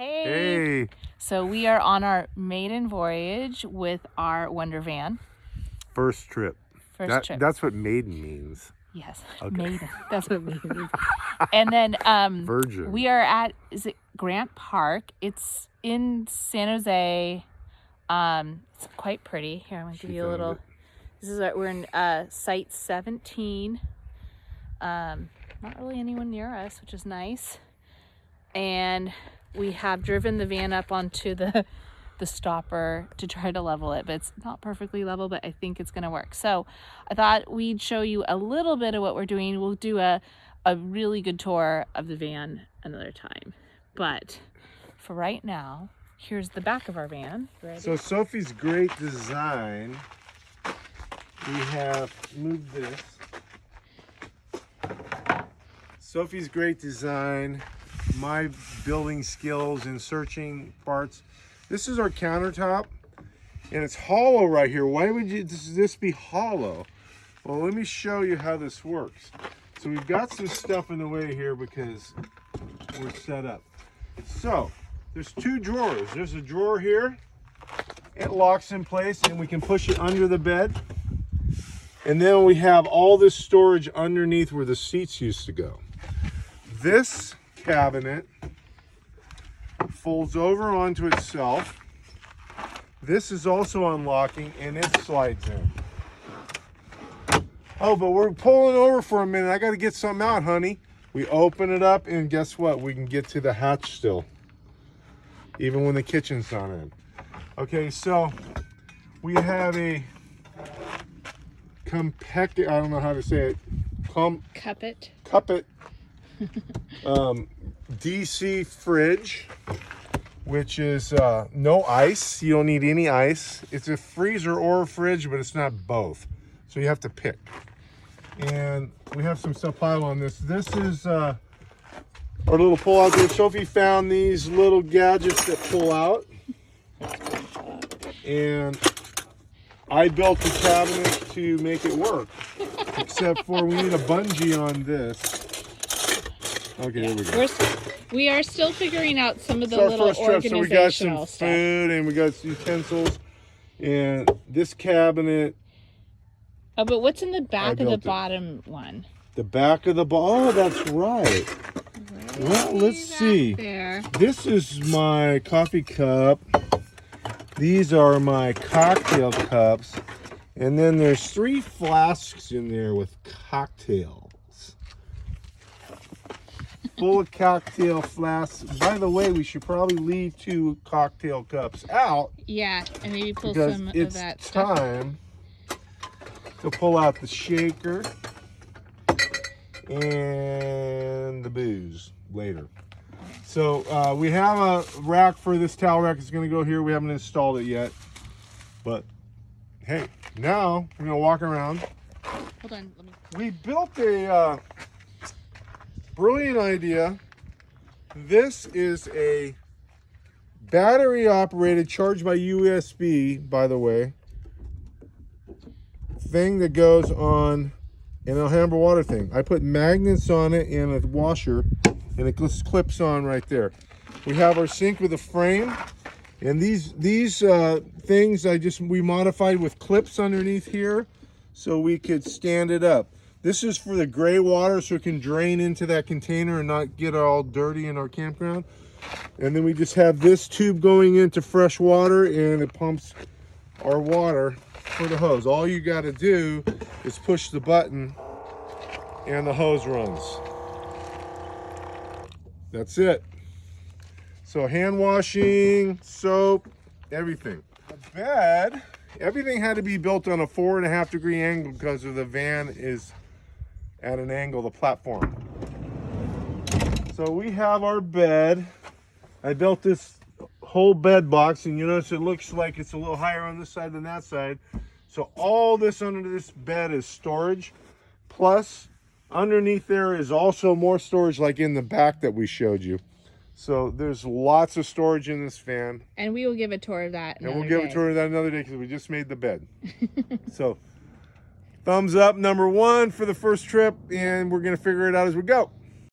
Hey. So we are on our maiden voyage with our WonderVan. First trip. First trip. That's what maiden means. Yes, okay. Maiden. That's what maiden means. And then Virgin. we are at, is it Grant Park? It's in San Jose. It's quite pretty. Here, I'm going to give you a little. This is we're in Site 17. Not really anyone near us, which is nice. And we have driven the van up onto the stopper to try to level it, but it's not perfectly level, but I think it's going to work. So I thought we'd show you a little bit of what we're doing. We'll do a really good tour of the van another time. But for right now, here's the back of our van. Ready? So Sophie's great design, we have moved this. Sophie's great design, my building skills and searching parts. This is our countertop, and it's hollow right here. Why would this be hollow? Well, let me show you how this works. So we've got some stuff in the way here because we're set up. So there's two drawers. There's a drawer here. It locks in place, and we can push it under the bed. And then we have all this storage underneath where the seats used to go. This cabinet folds over onto itself. This is also unlocking, and it slides in. Oh, but we're pulling over for a minute. I got to get something out, honey. We open it up, and guess what? We can get to the hatch still, even when the kitchen's not in. Okay, so we have a I don't know how to say it. Cuppet. DC fridge, which is no ice. You don't need any ice. It's a freezer or a fridge, but it's not both, so you have to pick. And we have some stuff piled on this. This is our little pull out there. Sophie found these little gadgets that pull out, and I built the cabinet to make it work, except for we need a bungee on this. Okay, there we go. We are still figuring out some of the little organizational so we got some stuff. food and we got utensils, and this cabinet. Oh, but what's in the back of the bottom one? The back of the oh, that's right. Well, let's see. There. This is my coffee cup. These are my cocktail cups, and then there's 3 flasks in there with cocktails. Full of cocktail flasks. By the way, we should probably leave 2 cocktail cups out. Yeah, and maybe pull because some it's of that stuff. time to pull out the shaker and the booze later. So we have a rack for this towel rack. It's going to go here. We haven't installed it yet. But hey, now we're going to walk around. Hold on. We built a brilliant idea. This is a battery operated, charged by USB, by the way, thing that goes on an Alhambra water thing. I put magnets on it and a washer, and it just clips on right there. We have our sink with a frame, and these things we modified with clips underneath here so we could stand it up. This is for the gray water so it can drain into that container and not get all dirty in our campground. And then we just have this tube going into fresh water, and it pumps our water for the hose. All you got to do is push the button and the hose runs. That's it. So hand washing, soap, everything. The bed, everything had to be built on a 4.5 degree angle because of the van is at an angle, the platform. So we have our bed. I built this whole bed box, and you notice it looks like it's a little higher on this side than that side. So all this under this bed is storage, plus underneath there is also more storage like in the back that we showed you. So there's lots of storage in this van. And we will give a tour of that another And we'll give a tour of that another day because we just made the bed. So thumbs up, number 1 for the first trip, and we're going to figure it out as we go.